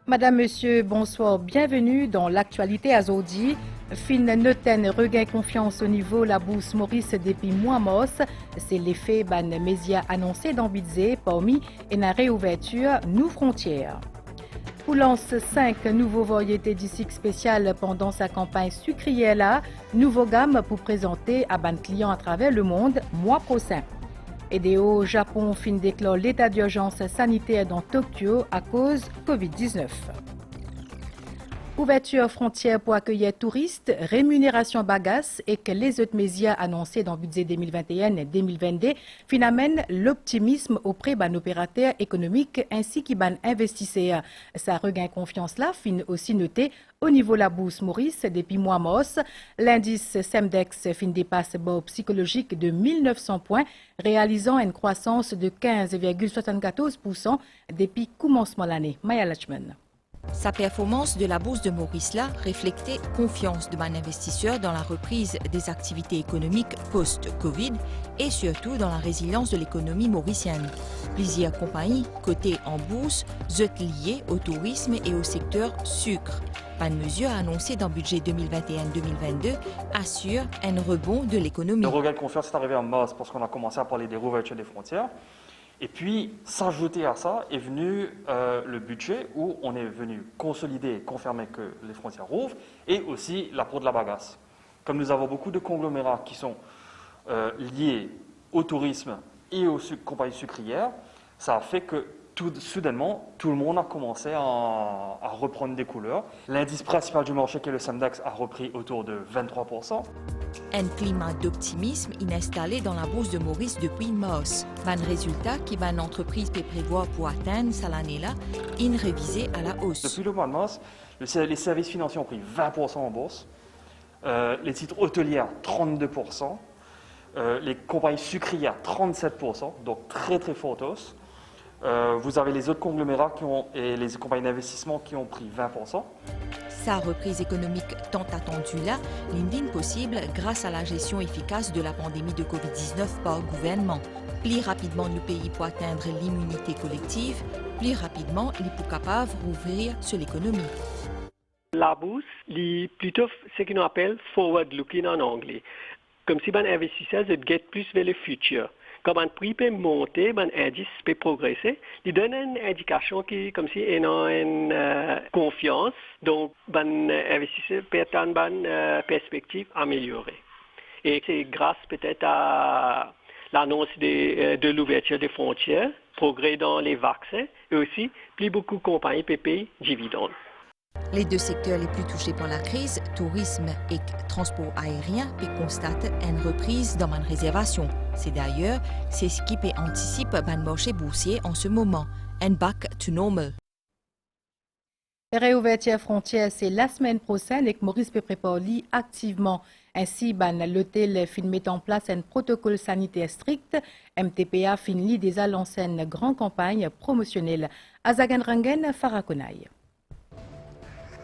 Madame, Monsieur, bonsoir, bienvenue dans l'actualité à Zodi. Fin noten regain confiance au niveau la bourse Maurice depuis mois mars. C'est l'effet ban média annoncé dans Bizé parmi et la réouverture nous frontières. Pour lance 5 nouveaux variétés d'ISIC spéciales pendant sa campagne sucrière là, nouveau gamme pour présenter à ban clients à travers le monde mois prochain. Et au Japon fin déclare l'état d'urgence sanitaire dans Tokyo à cause Covid-19. Ouverture frontière pour accueillir touristes, rémunération bagasse et que les autres médias annoncés dans le budget 2021 et 2022 amènent l'optimisme auprès d'un opérateur économique ainsi qu'un investisseur. Ça regain confiance là, fin aussi noté au niveau de la bourse Maurice depuis mois mars. L'indice Semdex fin dépasse bord psychologique de 1900 points, réalisant une croissance de 15,74% depuis commencement de l'année. Maya Lachman. Sa performance de la bourse de Maurice là reflétait confiance de man investisseurs dans la reprise des activités économiques post-Covid et surtout dans la résilience de l'économie mauricienne. Plusieurs compagnies cotées en bourse, liées au tourisme et au secteur sucre. Pas de mesure annoncée dans le budget 2021-2022 assure un rebond de l'économie. Le regain de confiance est arrivé en mars parce qu'on a commencé à parler des réouvertures des frontières. Et puis, s'ajouter à ça est venu le budget où on est venu consolider et confirmer que les frontières rouvrent et aussi l'apport de la bagasse. Comme nous avons beaucoup de conglomérats qui sont liés au tourisme et aux compagnies sucrières, ça a fait que soudainement, tout le monde a commencé à reprendre des couleurs. L'indice principal du marché, qui est le Semdex, a repris autour de 23%. Un climat d'optimisme installé dans la bourse de Maurice depuis mars. Un résultat qui va l'entreprise peut prévoir pour atteindre cette année-là, une révisée à la hausse. Depuis le mois de mars, les services financiers ont pris 20% en bourse, les titres hôteliers 32%, les compagnies sucrières 37%, donc très très forte hausse. Vous avez les autres conglomérats et les compagnies d'investissement qui ont pris 20%. Sa reprise économique tant attendue là, l'indine possible grâce à la gestion efficace de la pandémie de Covid-19 par le gouvernement. Plus rapidement le pays peut atteindre l'immunité collective, plus rapidement il est capable d'ouvrir sur l'économie. La bourse est plutôt ce qu'on appelle forward-looking en anglais. Comme si un investisseur se guette plus vers le futur. Quand un prix peut monter, un indice peut progresser, il donne une indication qui, comme si il a une confiance, donc un investisseur peut attendre une perspective améliorée. Et c'est grâce peut-être à l'annonce de l'ouverture des frontières, progrès dans les vaccins et aussi plus beaucoup de compagnies peuvent payer dividendes. Les deux secteurs les plus touchés par la crise, tourisme et transport aérien, constatent une reprise dans une réservation. C'est d'ailleurs ce qui anticipe le marché boursier en ce moment, un back to normal. Réouverture frontière, c'est la semaine prochaine et que Maurice peut préparer activement. Ainsi, l'hôtel fin met en place un protocole sanitaire strict. MTPA finit déjà lancé une grande campagne promotionnelle. Azagan Farakonaï.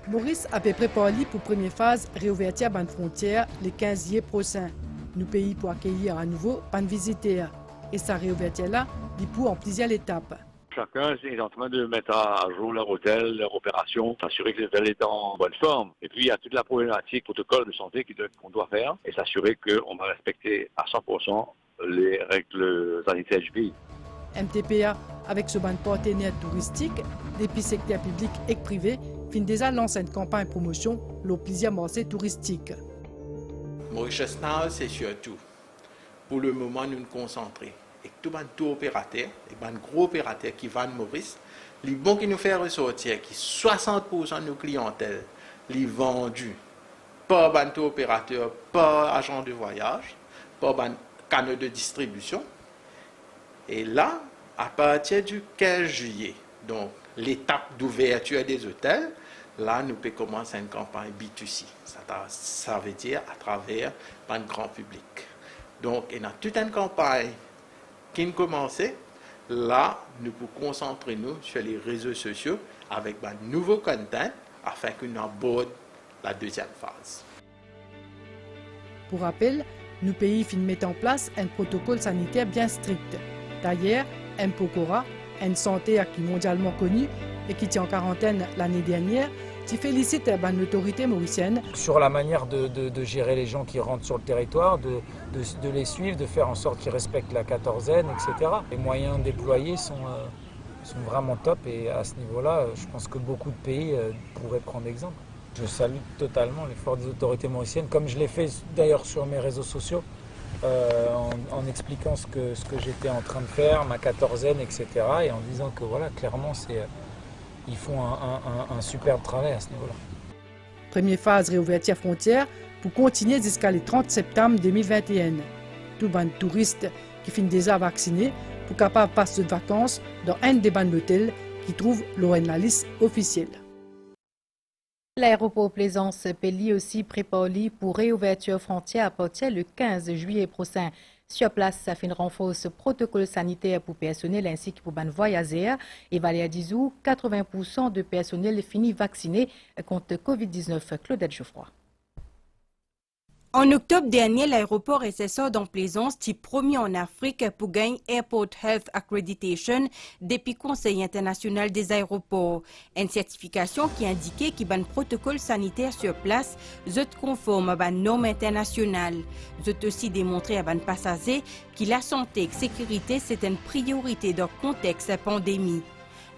Maurice a préparé pour première phase réouverture de frontière le 15 juillet prochain. Nous pays pour accueillir à nouveau pas de visiteurs. Et sa réouverture là, il pour en plusieurs étapes. Chacun est en train de mettre à jour leur hôtel, leur opération, s'assurer que l'hôtel est en bonne forme. Et puis il y a toute la problématique protocole de santé qu'on doit faire et s'assurer qu'on va respecter à 100% les règles sanitaires du pays. MTPA, avec ce ban partenaire touristique, depuis secteur public et privé, fin déjà lancé une campagne de promotion le plaisir marché touristique. Mauritius Now, c'est surtout, pour le moment, nous nous concentrer. Et tout le tour opérateur, et les gros opérateurs qui vendent Maurice, les bons qui nous font ressortir, qui 60% de nos clientèles, les vendus par les tour opérateur, par agent de voyage, par les canaux de distribution. Et là, à partir du 15 juillet, donc l'étape d'ouverture des hôtels, là, nous pouvons commencer une campagne B2C. Ça veut dire à travers un grand public. Donc, il y a toute une campagne qui a commencé. Là, nous pouvons concentrer nous sur les réseaux sociaux avec un nouveau content afin que nous abordions la deuxième phase. Pour rappel, Nos pays finissent mettre en place un protocole sanitaire bien strict. D'ailleurs, Mpokora, une santé qui est mondialement connue et qui tient en quarantaine l'année dernière, qui félicite l'autorité mauricienne. Sur la manière de gérer les gens qui rentrent sur le territoire, de les suivre, de faire en sorte qu'ils respectent la quatorzaine, etc. Les moyens déployés sont vraiment top et à ce niveau-là, je pense que beaucoup de pays pourraient prendre exemple. Je salue totalement l'effort des autorités mauriciennes, comme je l'ai fait d'ailleurs sur mes réseaux sociaux, en expliquant ce que j'étais en train de faire, ma quatorzaine, etc. Et en disant que voilà, clairement, ils font un superbe travail à ce niveau-là. Première phase réouverture frontière pour continuer jusqu'à le 30 septembre 2021. Tout les touristes qui finissent déjà vaccinés pour capable passer de vacances dans un des bancs d'hôtels qui trouve la liste officielle. L'aéroport Plaisance-Pelly aussi prépare pour réouverture frontière à partir le 15 juillet prochain. Sur place, ça fait une renforce protocole sanitaire pour personnel ainsi que pour les voyageurs. Et Valéa Dizou, 80% de personnel finit vacciné contre Covid-19. Claudette Geoffroy. En octobre dernier, l'aéroport SSA dans Plaisance, type premier en Afrique pour gagner Airport Health Accreditation depuis le Conseil international des aéroports. Une certification qui indiquait qu'il y a un protocole sanitaire sur place, conforme à une norme internationale. Aussi démontré à un passager que la santé et la sécurité c'est une priorité dans le contexte de la pandémie.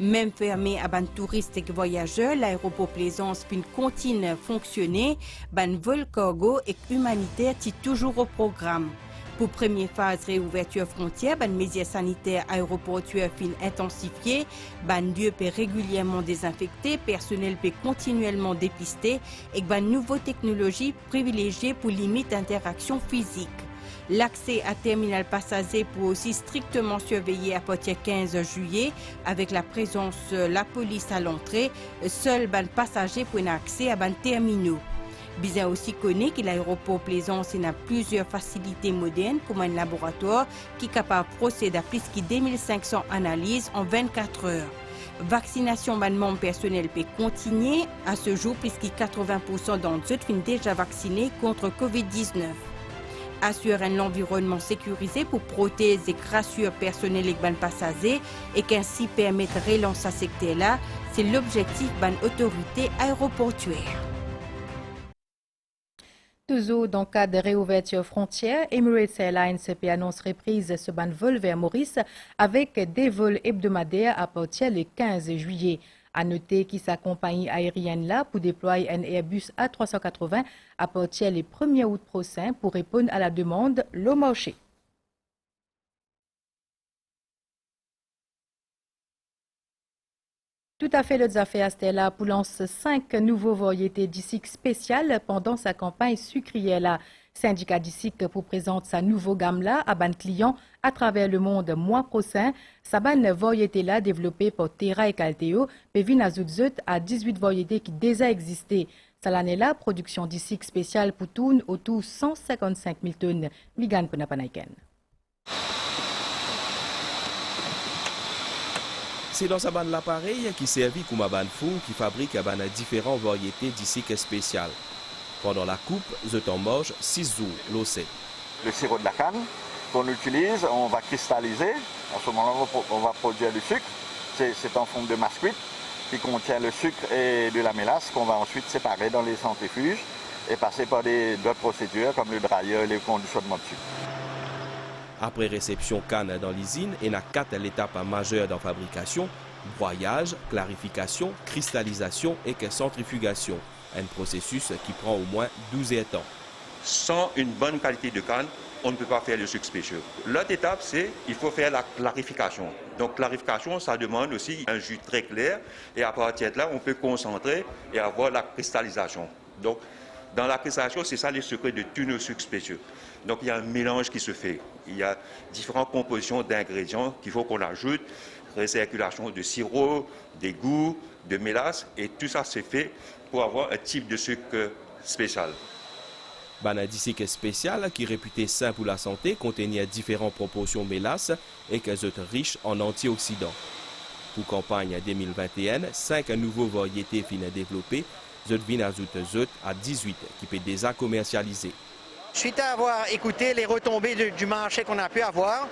Même fermé à ban touristes et voyageurs, l'aéroport Plaisance continue à fonctionner, ban vol cargo et humanitaire est toujours au programme. Pour première phase réouverture frontière, ban mesures sanitaires aéroportuaires intensifiées, ban lieu peut régulièrement désinfecté, personnel peut continuellement dépisté et ban nouvelles technologies privilégiées pour limiter l'interaction physique. L'accès à terminal passager peut aussi strictement surveiller à partir du 15 juillet avec la présence de la police à l'entrée. Seuls les passagers peuvent accès à les terminaux. Bien aussi connaît que l'aéroport Plaisance a plusieurs facilités modernes comme un laboratoire qui est capable de procéder à plus de 2500 analyses en 24 heures. Vaccination des membres personnels peut continuer. À ce jour, plus de 80% d'entre eux sont déjà vaccinés contre Covid-19. Assurer un environnement sécurisé pour protéger et rassurer personnel et les passagers et qu'ainsi permettre de relancer ce secteur-là, c'est l'objectif de l'autorité aéroportuaire. Toujours dans le cadre de réouverture frontière, Emirates Airlines annonce reprise ce vol vers Maurice avec des vols hebdomadaires à partir du 15 juillet. À noter que sa compagnie aérienne-là pour déployer un Airbus A380 à partir du 1er août prochain pour répondre à la demande le marché. Tout à fait, les affaires Stella pour lancer 5 nouveaux variétés d'ISIC spéciales pendant sa campagne sucrière. Syndicat d'ISIC pour présenter sa nouvelle gamme-là à ban clients à travers le monde mois prochain. Sa ban variété-là développée par Terra et Calteo peut venir à 18 variétés qui déjà existaient. Cette année-là, production d'ISIC spéciale pour tourne autour de 155 000 tonnes. Migan Ponapanaiken. C'est dans sa bande l'appareil qui servit comme un four qui fabrique différentes variétés d'ISIC spéciales. Pendant la coupe, je mange 6 jours l'océan. Le sirop de la canne qu'on utilise, on va cristalliser. À ce moment-là, on va produire du sucre. C'est en forme de masquite qui contient le sucre et de la mélasse qu'on va ensuite séparer dans les centrifuges et passer par d'autres procédures comme le dryer et le conditionnement de sucre. Après réception canne dans l'usine, il y a 4 étapes majeures dans la fabrication: broyage, clarification, cristallisation et centrifugation. Un processus qui prend au moins 12 temps. Sans une bonne qualité de canne, on ne peut pas faire le sucre spécieux. L'autre étape, c'est qu'il faut faire la clarification. Donc clarification, ça demande aussi un jus très clair et à partir de là, on peut concentrer et avoir la cristallisation. Donc dans la cristallisation, c'est ça les secrets de tous nos sucres spécieux. Donc il y a un mélange qui se fait. Il y a différentes compositions d'ingrédients qu'il faut qu'on ajoute, recirculation de sirop, d'égout, de mélasse, et tout ça c'est fait pour avoir un type de sucre spécial. Banadisic spécial qui est réputé sain pour la santé, contenait différentes proportions mélasse et qui est riche en antioxydants. Pour campagne 2021, 5 nouveaux variétés finissent développées, zot vin ajoute à 18 qui peut déjà commercialiser. Suite à avoir écouté les retombées du marché qu'on a pu avoir,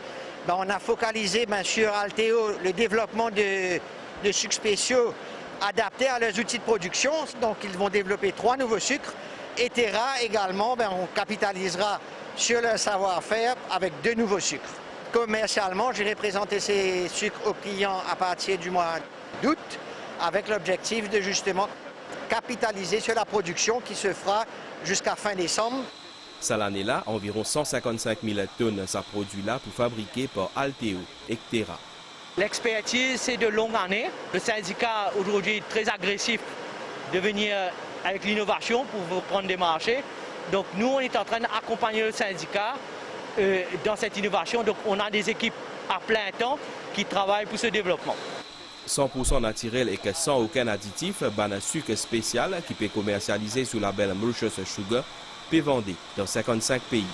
on a focalisé sur Alteo le développement de sucres spéciaux adaptés à leurs outils de production. Donc ils vont développer 3 nouveaux sucres. Et Terra également, on capitalisera sur leur savoir-faire avec 2 nouveaux sucres. Commercialement, j'irai présenter ces sucres aux clients à partir du mois d'août avec l'objectif de justement capitaliser sur la production qui se fera jusqu'à fin décembre. Cette année-là, environ 155 000 tonnes ça produit là pour fabriquer par Alteo et Terra. L'expertise, c'est de longues années. Le syndicat aujourd'hui est très agressif de venir avec l'innovation pour prendre des marchés. Donc nous, on est en train d'accompagner le syndicat dans cette innovation. Donc on a des équipes à plein temps qui travaillent pour ce développement. 100% naturel et que sans aucun additif, un sucre spécial qui peut commercialiser sous la label Mauritius Sugar peut vendre dans 55 pays.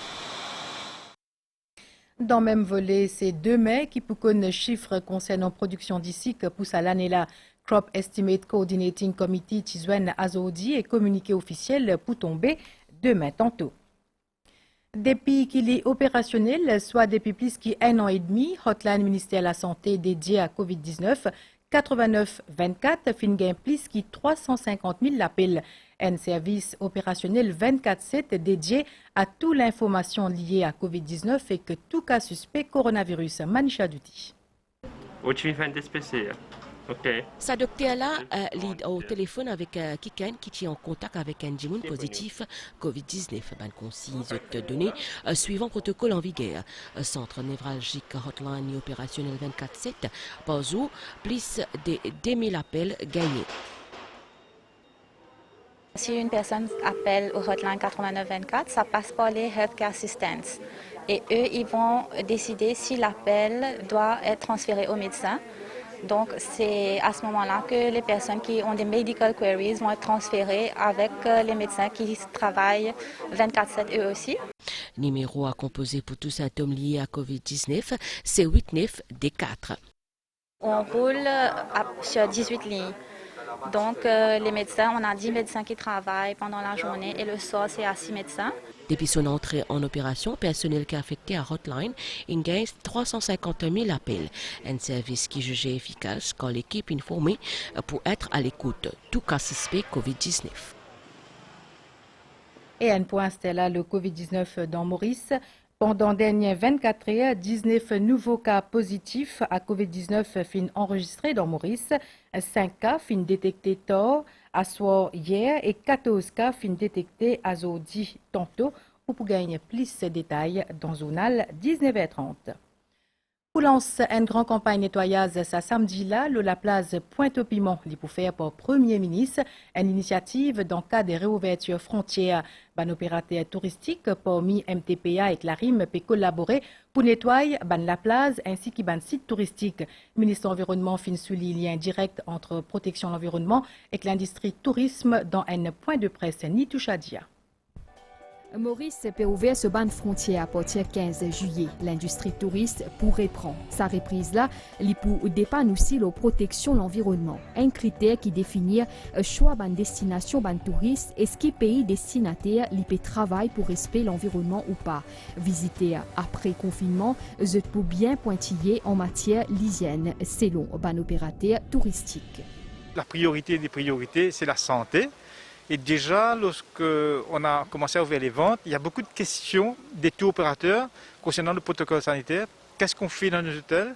Dans le même volet, c'est 2 mai qui pour connaître chiffres concernant production d'ici que pousse à l'année là. Crop Estimate Coordinating Committee Tizwen Azodi est communiqué officiel pour tomber demain tantôt. Depuis qu'il est opérationnel, soit depuis plus qu'un an et demi, Hotline ministère de la Santé dédié à COVID-19, 89-24 fin gain plus que 350 000 appels. Un service opérationnel 24/7 dédié à toute l'information liée à COVID-19 et que tout cas suspect coronavirus. Manisha Douti. Sa docteur-là est au téléphone avec quelqu'un qui est en contact avec un djimoun positif COVID-19. Ben consigne de données suivant protocole en vigueur. Centre névralgique hotline opérationnel 24/7 par jour, plus de 10 000 appels gagnés. Si une personne appelle au hotline 8924, ça passe par les healthcare assistants. Et eux, ils vont décider si l'appel doit être transféré au médecin. Donc, c'est à ce moment-là que les personnes qui ont des medical queries vont être transférées avec les médecins qui travaillent 24/7 eux aussi. Numéro à composer pour tous symptômes liés à COVID-19, c'est 89D4. On roule sur 18 lignes. Donc, les médecins, on a 10 médecins qui travaillent pendant la journée et le soir, c'est à 6 médecins. Depuis son entrée en opération, personnel qui est affecté à Hotline, il gagne 350 000 appels. Un service qui jugé efficace quand l'équipe est informée pour être à l'écoute, tout cas suspect COVID-19. Et un point, c'était là le COVID-19 dans Maurice. Pendant dernières 24 heures, 19 nouveaux cas positifs à COVID-19 fin enregistrés dans Maurice. 5 cas fin détectés tôt, à soir hier, et 14 cas fin détectés à jeudi tantôt. Pour gagner plus de détails dans le journal 19h30. Pour lancer une grande campagne nettoyage ce samedi-là, la place Pointe-au-Piment, pour faire pour Premier ministre, une initiative dans le cadre des réouvertures frontières. Un opérateur touristique parmi MTPA et Clarim peut collaborer pour nettoyer la place ainsi que le site touristique. Le ministre de l'Environnement fin souligne le lien direct entre protection de l'environnement et l'industrie tourisme dans un point de presse Nitouchadia. Maurice peut ouvrir ce ban de frontière à partir du 15 juillet. L'industrie touriste pourrait prendre sa reprise-là, il pour dépendre aussi la protection de l'environnement. Un critère qui définit le choix de destination ban touriste et ce qui pays destinataire il peut travailler pour respecter l'environnement ou pas. Visiter après confinement, je peux bien pointiller en matière d'hygiène selon ban opérateur touristique. La priorité des priorités, c'est la santé. Et déjà, lorsqu'on a commencé à ouvrir les ventes, il y a beaucoup de questions des tours opérateurs concernant le protocole sanitaire. Qu'est-ce qu'on fait dans nos hôtels?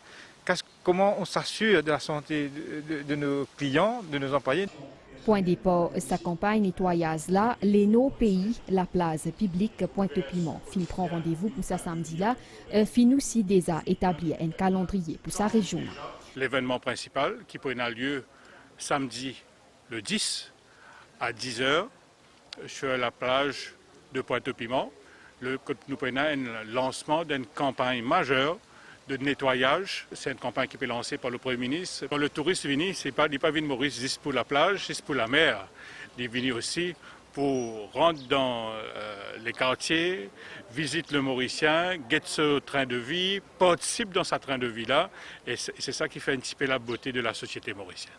Comment on s'assure de la santé de nos clients, de nos employés? Point départ, sa campagne nettoyage-là, les nos pays, la place publique Pointe-au-Piment. Fin prend rendez-vous pour ça samedi-là. Fin aussi déjà établir un calendrier pour sa région. L'événement principal qui prendra lieu samedi le 10 à 10h sur la plage de Pointe-au-Piment. Nous prenons un lancement d'une campagne majeure de nettoyage. C'est une campagne qui est lancée par le Premier ministre. Quand le touriste vient, il n'est pas venu de Maurice juste pour la plage, juste pour la mer. Il est venu aussi pour rentrer dans les quartiers, visite le Mauricien, guette ce train de vie, participe dans ce train de vie-là. Et c'est ça qui fait un petit peu la beauté de la société mauricienne.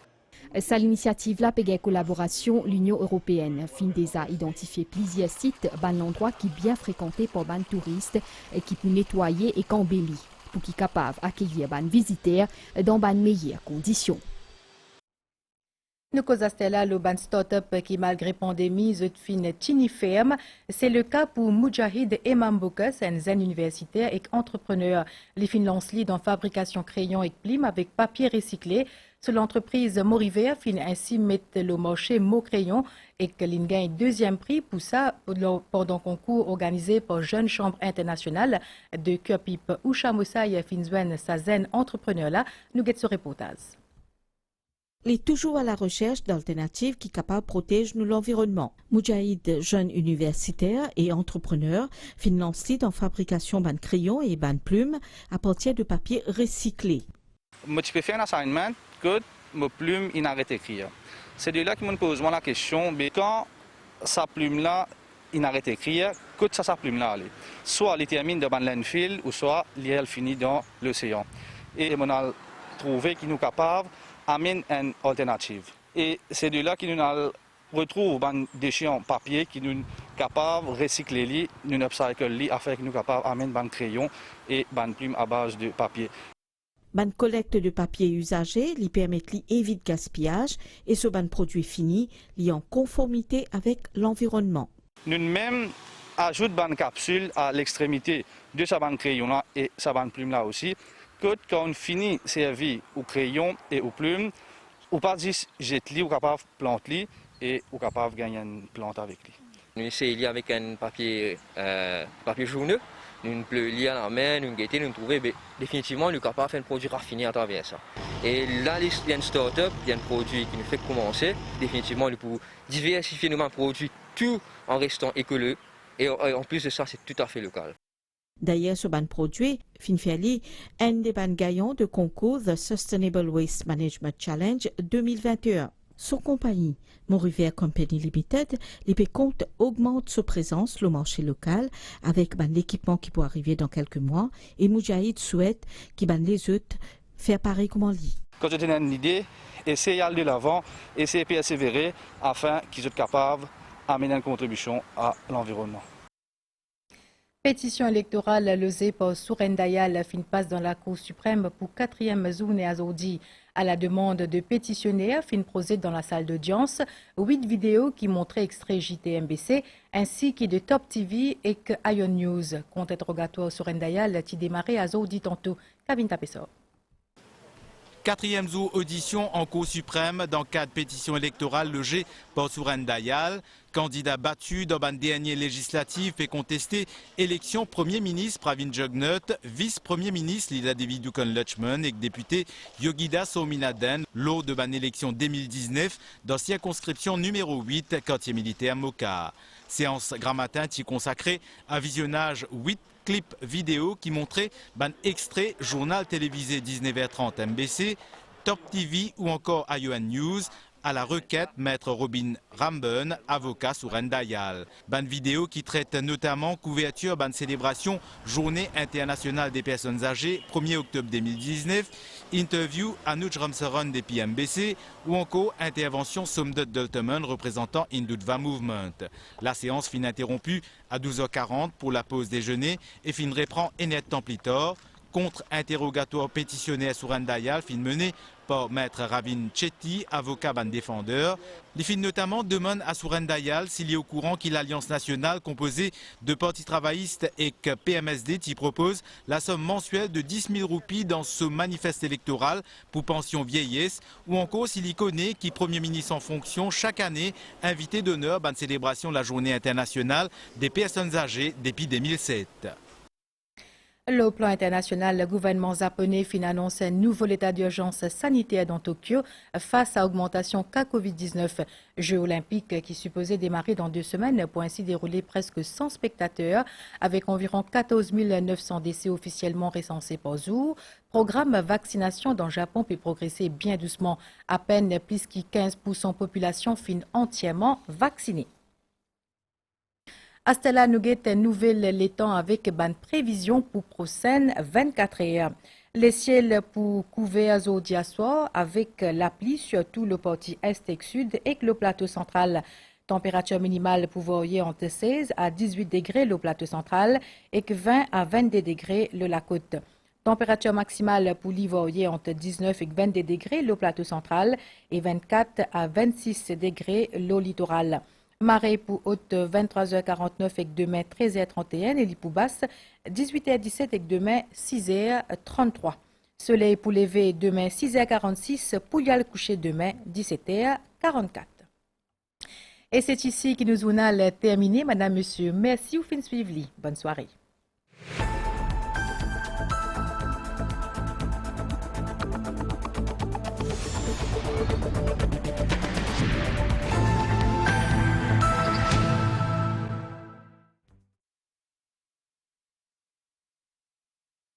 Ça l'initiative là pégué collaboration l'Union européenne fin déjà identifié plusieurs sites ban l'endroit qui bien fréquenté par ban touristes qui peut nettoyer et embellir pour qui capable accueillir ban visiteurs dans ban meilleures conditions. Nous causons là le ban start-up qui malgré pandémie zut fin tini ferme. C'est le cas pour Mujahid Emamboukas, un jeune universitaire et entrepreneur. Les fin lance dans fabrication crayon et plume avec papier recyclé. Sur l'entreprise Moriver fin ainsi mettre le marché mot crayon et que l'on gagne deuxième prix pour ça pendant concours organisé par Jeune Chambre Internationale de Kupip Usha Moussaï Finzwen Sazen entrepreneur là. Nous guette ce reportage. Il est toujours à la recherche d'alternatives qui capables protéger l'environnement. Mujahid, jeune universitaire et entrepreneur, finance dans fabrication ban crayon et ban plume à partir de papier recyclé. Moi, je peux faire un assignment que ma plume inarrête d'écrire. C'est de là que je me pose la question, mais quand sa plume-là inarrête d'écrire, que sa plume-là allait. Soit elle termine dans le landfill, ou soit elle finit dans l'océan. Et on a trouvé qu'il nous est capable amène une alternative. Et c'est de là que nous retrouvons des déchets en papier qui nous capables de recycler, nous upcycle afin que nous capables d'amener des crayons et des plumes à base de papier. Ban collecte de papier usagé lui permet d'éviter le gaspillage et ce ban produit fini est en conformité avec l'environnement. Nous même ajoutons des capsules à l'extrémité de ce ban crayon là et ce ban plume là aussi. Quand on finit servir au crayon et aux plumes, on pas juste jeter, on capable de planter et on capable de gagner une plante avec lui. Nous essayons avec un papier jaune, nous le lier à la main, nous guetter, nous trouver définitivement nous capable de faire un produit raffiné à travers ça. Et là, il y a une start-up, il y a un produit qui nous fait commencer. Définitivement, nous pouvons diversifier nos produits tout en restant écolo. Et en plus de ça, c'est tout à fait local. D'ailleurs, ce ban produit, Finfeli, un des ban gagnants de concours The Sustainable Waste Management Challenge 2021. Son compagnie, Moriver Company Limited, compte augmente sa présence sur le marché local avec l'équipement qui peut arriver dans quelques mois et Mujahid souhaite qu'il les autres faire pareil comme on lit. Quand j'ai une idée, essayer d'aller de l'avant, essayer de persévérer afin qu'ils soient capables d'amener une contribution à l'environnement. Pétition électorale levée par Sourendayal fin passe dans la Cour suprême pour 4e journée à Zodi. À la demande de pétitionnaires, fin prosé dans la salle d'audience, 8 vidéos qui montraient extraits JTMBC ainsi que de Top TV et que Ion News. Compte interrogatoire Sourendayal qui démarrait à Zodi tantôt. Kavin Tapessor. 4e jour audition en Cour suprême dans le cadre de pétition électorale logée par Sourendayal. Candidat battu dans la dernière législative et contesté élection Premier ministre Pravin Jugnauth, vice-premier ministre Lila Devi Dukan Lutchman et député Yogida Sominaden lors de l'élection 2019 dans circonscription numéro 8, quartier militaire Moka. Séance grammatin qui consacrée à visionnage 8 clips vidéo qui montraient un extrait journal télévisé 19h30 MBC, Top TV ou encore Ion News à la requête maître Robin Ramben, avocat Sourendayal. Ban vidéo qui traite notamment couverture ban célébration Journée internationale des personnes âgées 1er octobre 2019, interview Anuj Ramsaran des PMBC ou encore intervention Somdot Dolteman représentant Hindutva Movement. La séance finit interrompue à 12h40 pour la pause déjeuner et fin reprend un temps plus tard. Contre-interrogatoire pétitionnaire Sourendayal fin mené par maître Ravin Chetty, avocat ban défendeur. Les fins notamment demandent à Sourendayal s'il est au courant qu'il l'Alliance nationale composée de partis travaillistes et que PMSD qui propose la somme mensuelle de 10 000 roupies dans ce manifeste électoral pour pension vieillesse ou encore s'il y connaît qui Premier ministre en fonction chaque année invité d'honneur ban célébration de la Journée internationale des personnes âgées depuis 2007. Au plan international, le gouvernement japonais annonce un nouvel état d'urgence sanitaire dans Tokyo face à l'augmentation cas Covid-19. Jeux olympiques qui supposaient démarrer dans 2 semaines pour ainsi dérouler presque 100 spectateurs avec environ 14 900 décès officiellement recensés par jour. Programme vaccination dans le Japon peut progresser bien doucement. À peine plus que 15% de la population fin entièrement vaccinée. Astella nous guette nouvelle les temps avec ban prévision pour prochaine 24 heures. Les ciels pour couverts aujourd'hui à soir avec la pluie sur tout le parti est et sud et le plateau central. Température minimale pour varier entre 16 à 18 degrés le plateau central et 20 à 22 degrés le la côte. Température maximale pour varier entre 19 et 22 degrés le plateau central et 24 à 26 degrés le littoral. Marée pour haute 23h49 et demain 13h31 et pour basse 18h17 et demain 6h33. Soleil pour lever demain 6h46 pour y aller coucher demain 17h44. Et c'est ici que nous avons terminé. Madame, Monsieur, merci ou fin suivre. Bonne soirée.